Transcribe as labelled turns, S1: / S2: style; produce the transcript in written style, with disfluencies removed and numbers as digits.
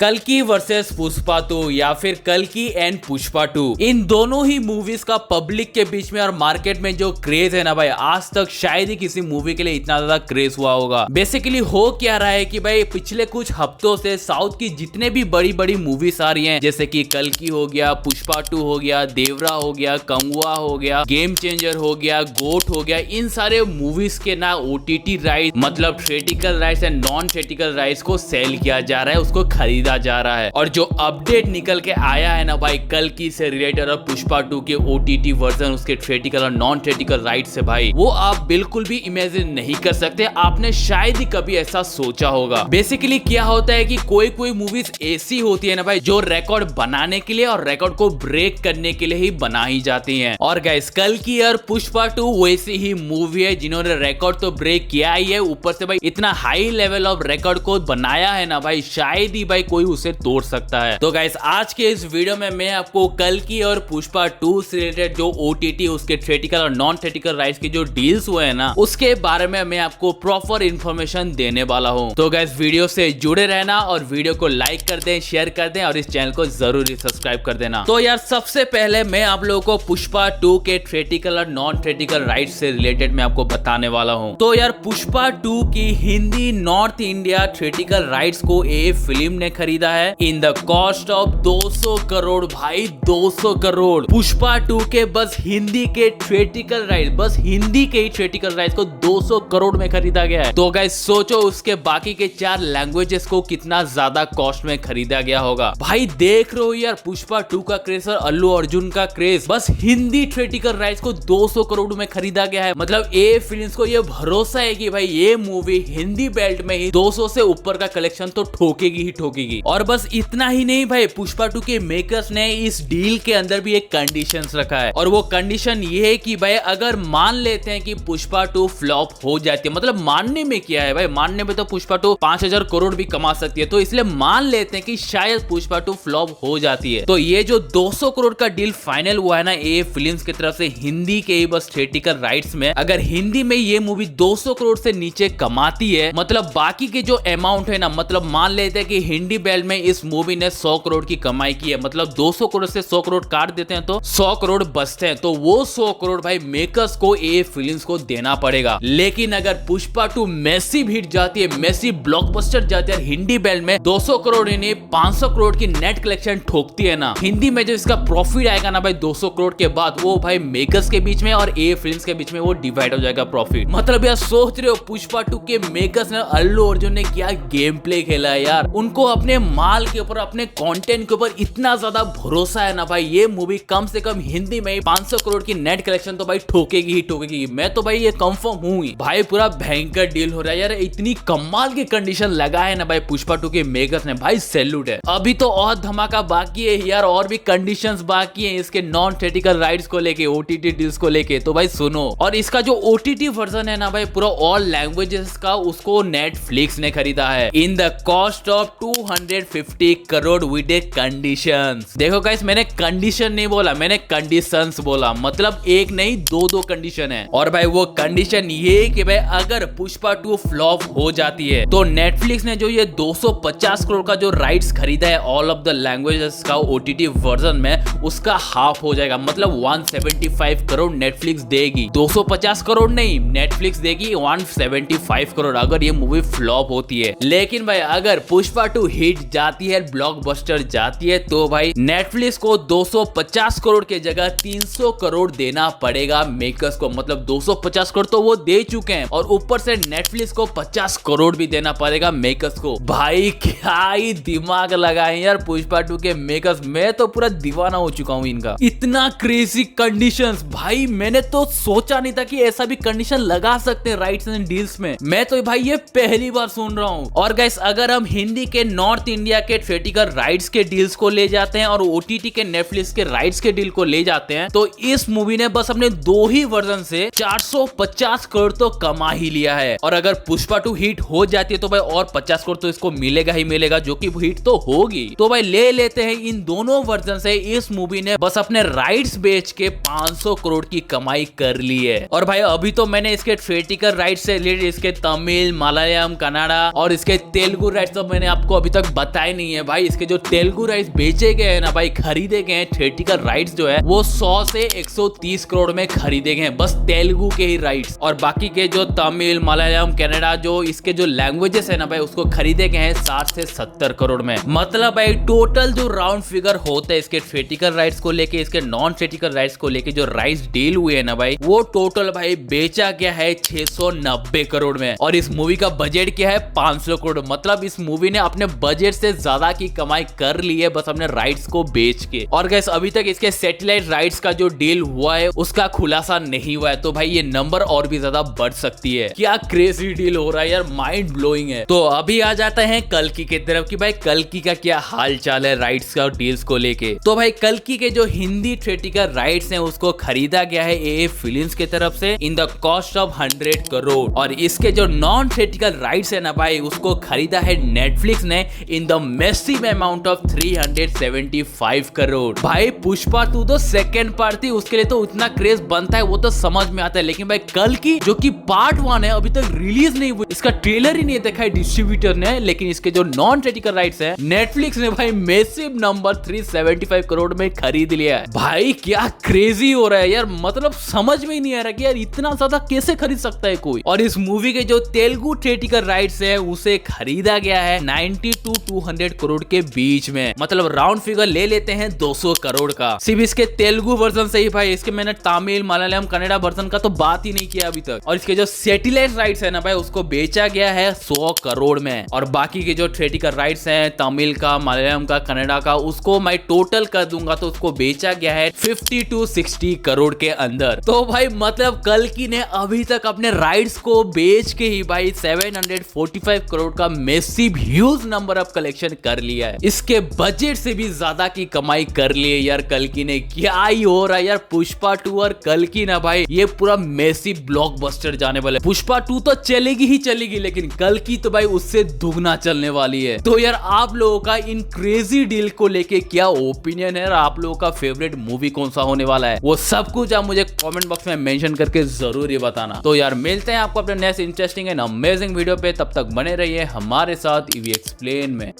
S1: कल्कि वर्सेस पुष्पा 2 या फिर कल्कि एंड पुष्पा 2, इन दोनों ही मूवीज का पब्लिक के बीच में और मार्केट में जो क्रेज है ना भाई, आज तक शायद ही किसी मूवी के लिए इतना ज्यादा क्रेज हुआ होगा। बेसिकली हो क्या रहा है कि भाई पिछले कुछ हफ्तों से साउथ की जितने भी बड़ी बड़ी मूवीज आ रही हैं, जैसे कि कल्कि हो गया, पुष्पा 2 हो गया, देवरा हो गया, कंगुआ हो गया, गेम चेंजर हो गया, गोट हो गया, इन सारे मूवीज के ना ओटीटी राइट मतलब theatrical rights and non theatrical rights को सेल किया जा रहा है, उसको खरीदा जा रहा है। और जो अपडेट निकल के आया है ना भाई कल्कि से रिलेटेड और पुष्पा 2 के ओटीटी वर्जन, उसके थिएट्रिकल और नॉन थिएट्रिकल राइट्स से भाई, वो आप बिल्कुल भी इमेजिन नहीं कर सकते। आपने शायद ही कभी ऐसा सोचा होगा। बेसिकली क्या होता है कि कोई कोई मूवीज ऐसी होती है ना भाई, जो रिकॉर्ड बनाने के लिए और रिकॉर्ड को ब्रेक करने के लिए ही बनाई जाती है। और गाइस कल्कि और पुष्पा 2 वैसी ही मूवी है जिन्होंने रिकॉर्ड तो ब्रेक किया ही है, ऊपर से भाई इतना हाई लेवल ऑफ रिकॉर्ड को बनाया है ना भाई, शायद ही भाई कोई उसे तोड़ सकता है। तो गाइस आज के इस वीडियो में मैं आपको कल्कि और पुष्पा 2 से रिलेटेड जो ओटीटी उसके थिएट्रिकल और नॉन थिएट्रिकल राइट्स की जो डील्स हुए हैं ना, उसके बारे में मैं आपको प्रॉपर इंफॉर्मेशन देने वाला हूं। तो गाइस वीडियो से जुड़े रहना और वीडियो को लाइक कर दें, शेयर कर दें और इस चैनल को जरूर सब्सक्राइब कर देना। तो यार सबसे पहले मैं आप लोगों को पुष्पा 2 के थिएट्रिकल और नॉन थिएट्रिकल राइट्स से रिलेटेड मैं आपको बताने वाला हूं। तो यार पुष्पा 2 की Hindi north India theatrical rights को ए फिल्म ने खरीदा है in the cost of 200 crore भाई, 200 करोड़। पुष्पा 2 के बस हिंदी के थिएट्रिकल राइट, बस हिंदी के ही थिएट्रिकल राइट्स को 200 करोड़ में खरीदा गया है। तो गाइस सोचो उसके बाकी के 4 लैंग्वेजेस को कितना ज्यादा कॉस्ट में खरीदा गया होगा। भाई देख रहे हो यार पुष्पा 2 का क्रेज और अल्लू अर्जुन का क्रेज, बस हिंदी थिएट्रिकल राइट्स को 200 करोड़ में खरीदा गया है। मतलब ए फिल्म्स को ये भरोसा है कि भाई ये मूवी हिंदी बेल्ट में ही 200 से ऊपर का कलेक्शन तो ठोकेगी ही ठोकेगी। और बस इतना ही नहीं भाई, पुष्पा 2 के मेकर्स ने इस डील के अंदर भी एक कंडीशंस रखा है, और वो कंडीशन ये है कि भाई अगर मान लेते हैं कि पुष्पा 2 फ्लॉप हो जाती है, मतलब मानने में क्या है भाई, मानने में तो पुष्पा 2 5000 करोड़ भी कमा सकती है, तो इसलिए मान लेते हैं कि शायद पुष्पा 2 फ्लॉप हो जाती है, तो ये जो 200 करोड़ का डील फाइनल हुआ है ना ए फिल्म्स की तरफ से हिंदी के ही बस थिएट्रिकल राइट्स में, अगर हिंदी में ये मूवी 200 करोड़ से नीचे कमाती है, मतलब बाकी के जो अमाउंट है ना, मतलब मान लेते हैं कि हिंदी बेल्ट में इस मूवी ने 100 करोड़ की कमाई की है, मतलब 200 करोड़ से 100 करोड़ काट देते हैं तो 100 करोड़ बचते हैं, तो वो 100 करोड़ भाई मेकर्स को ए फिल्म्स को देना पड़ेगा। लेकिन अगर पुष्पा 2 मैसिव हिट जाती है, मैसिव ब्लॉकबस्टर जाती है, हिंदी बेल्ट में 200 करोड़ ने 500 करोड़ की नेट कलेक्शन ठोकती है ना, हिंदी में जो इसका प्रॉफिट आएगा ना भाई 200 करोड़ के बाद, वो भाई मेकर्स के बीच में और ए फिल्म्स के बीच में वो डिवाइड हो जाएगा प्रॉफिट। मतलब यार सोच रहे हो पुष्पा 2 के मेकर्स ने, अल्लू अर्जुन ने क्या गेम प्ले खेला है यार, उनको अपने माल के ऊपर, अपने कंटेंट के ऊपर इतना ज्यादा भरोसा है ना भाई, ये मूवी कम से कम हिंदी में 500 करोड़ की नेट कलेक्शन तो भाई ठोकेगी ही ठोकेगी। मैं तो भाई ये कंफर्म हूं ही भाई, पूरा भयंकर डील हो रहा है यार, इतनी कमाल की कंडीशन लगा है ना भाई पुष्पा 2 के मेकर्स ने, भाई सैल्यूट है। अभी तो और धमाका बाकी है यार, और भी कंडीशंस बाकी है इसके नॉन थिएट्रिकल राइट्स को लेके, ओटीटी डील्स को लेके, तो भाई सुनो। और इसका जो ओटीटी वर्जन है ना भाई पूरा ऑल लैंग्वेजेस का, उसको नेटफ्लिक्स ने खरीदा है in the cost of 250 crore with A conditions. देखो गाइस मैंने कंडीशन नहीं बोला, मैंने कंडीशंस बोला, मतलब एक नहीं दो कंडीशन है। और भाई वो कंडीशन ये कि भाई अगर पुष्पा 2 फ्लॉप हो जाती है तो नेटफ्लिक्स ने जो ये 250 करोड़ का जो राइट्स खरीदा है ऑल ऑफ द लैंग्वेजेस का ओटीटी वर्जन में, उसका हाफ हो जाएगा, मतलब 175 करोड़ नेटफ्लिक्स देगी, 250 करोड़ नहीं, नेटफ्लिक्स देगी 175 करोड़ अगर ये मूवी फ्लॉप होती है। लेकिन भाई अगर पुष्पा 2 हिट जाती है, ब्लॉकबस्टर जाती है, तो भाई नेटफ्लिक्स को 250 करोड़ के जगह 300 करोड़ देना पड़ेगा मेकर्स को, मतलब 250 करोड़ तो वो दे चुके हैं और ऊपर से नेटफ्लिक्स को 50 करोड़ भी देना पड़ेगा मेकर्स को। भाई क्या ही दिमाग लगाए यार पुष्पा 2 के मेकर्स, मैं तो पूरा दीवाना हो चुका हूँ इनका, इतना क्रेजी कंडीशंस भाई, मैंने तो सोचा नहीं था कि ऐसा भी कंडीशन लगा सकते हैं राइट्स एंड डील्स में, मैं तो भाई ये पहली बार सुन रहा हूँ। और गाइस अगर हम हिंदी के नॉर्थ इंडिया के थिएट्रिकल राइट्स के डील्स को ले जाते हैं और ओटीटी के नेटफ्लिक्स के राइट्स के डील को ले जाते हैं, तो इस मूवी ने बस अपने 2 ही वर्जन से 450 करोड़ तो कमा ही लिया है। और अगर पुष्पा 2 हिट हो जाती है तो भाई और 50 करोड़ तो इसको मिलेगा ही मिलेगा, जो कि हिट तो होगी। तो भाई ले लेते हैं इन दोनों वर्जन से, इस मूवी ने बस अपने राइट्स बेच के 500 करोड़ की कमाई कर ली है। और भाई अभी तो मैंने इसके थिएट्रिकल राइट्स से रिलेटेड इसके तमिल, मलयालम, कन्नड़ा और इसके तेलुगु राइट्स तो मैंने आपको अभी तक बताए नहीं है भाई। इसके जो तेलुगु राइट्स बेचे गए हैं ना भाई, खरीदे गए हैं, थिएटिकल राइट्स जो है वो 100 से 130 करोड़ में खरीदे गए हैं, बस तेलुगु के ही राइट्स। और बाकी के जो तमिल, मलयालम, कन्नड़ा जो इसके जो लैंग्वेजेस है ना भाई, उसको खरीदे गए हैं 60 से 70 करोड़ में। मतलब भाई टोटल जो राउंड फिगर होता है इसके थिएटिकल राइट्स को लेके, इसके नॉन थिएटिकल राइट्स को लेके जो राइट्स डील हुए है ना भाई, वो टोटल भाई बेचा गया है 690 करोड़ में। और इस मूवी का बजट क्या है 500 करोड़। मतलब इस मूवी ने अपने बजट से ज्यादा की कमाई कर ली है बस अपने राइट्स को बेच के। और गाइस अभी तक इसके सैटेलाइट राइट्स का जो डील हुआ है उसका खुलासा नहीं हुआ है, तो भाई ये नंबर और भी ज्यादा बढ़ सकती है। क्या क्रेजी डील हो रहा है यार, माइंड ब्लोइंग है। तो अभी आ जाते हैं कल्कि की तरफ कि भाई कल्कि का क्या हाल चाल है राइट्स का डील्स को लेके। तो भाई कल्कि के जो हिंदी थिएटिकल राइट्स हैं उसको खरीदा गया है एए फिल्म्स की तरफ से in the cost of 100 crore. और इसके जो नॉन थिएटिकल राइट्स है ना भाई, उसको खरीदा है नेटफ्लिक्स ने in the massive amount of 375 crore. भाई पुष्पा 2 तो सेकंड पार्ट थी, उसके लिए तो उतना क्रेज बनता है, वो तो समझ में आता है। लेकिन भाई कल्कि जो कि पार्ट 1 है अभी तक रिलीज नहीं हुई, इसका ट्रेलर ही नहीं देखा है डिस्ट्रीब्यूटर ने। लेकिन इसके जो नॉन थिएटिकल राइट्स है नेटफ्लिक्स ने भाई मैसिव नंबर 375 करोड़ में खरीद लिया है। भाई क्या क्रेजी हो रहा है यार, मतलब समझ में ही नहीं आ रहा कि यार इतना ज्यादा कैसे खरीद सकता है कोई। और इस मूवी के जो तेलुगु थिएटिकल राइट्स है उसे खरीदा गया है 90 to 200 करोड़ के बीच में। मतलब राउंड फिगर ले लेते हैं 200 करोड़ का सिर्फ इसके तेलुगु वर्जन से ही भाई। इसके मैंने तमिल, मलयालम, कन्नड़ा वर्जन का तो बात ही नहीं किया अभी तक। और इसके जो सैटेलाइट राइट्स है ना भाई, उसको बेचा गया है 100 करोड़ में। और बाकी के जो थिएटिकल राइट्स हैं तमिल का, मलयालम का, कन्नड़ा का, उसको मैं टोटल कर दूंगा तो उसको बेचा गया है 50 to 60 करोड़ के अंदर। तो भाई मतलब कल्कि ने अभी तक अपने राइट्स को बेच के ही भाई 745 करोड़ का massive huge number of collection कर लिया है। इसके बजट से भी ज्यादा की कमाई कर ली है यार कल्कि ने। क्या ही हो रहा है यार, पुष्पा 2 और कल्कि ना भाई ये पूरा मैसिव ब्लॉकबस्टर जाने वाला है। पुष्पा 2 तो चलेगी ही चलेगी, लेकिन कल्कि तो भाई उससे दुगना चलने वाली है। तो यार आप लोगों का इन क्रेजी डील को लेके क्या ओपिनियन है और आप लोगों का फेवरेट मूवी कौन सा होने वाला है, वो सब कुछ आप मुझे कमेंट बॉक्स में मेंशन करके जरूर ये बताना। तो यार मिलते हैं आपको अपने next interesting and amazing video पे, तब तक बने रहिए हमारे साथ ईवी एक्सप्लेन में।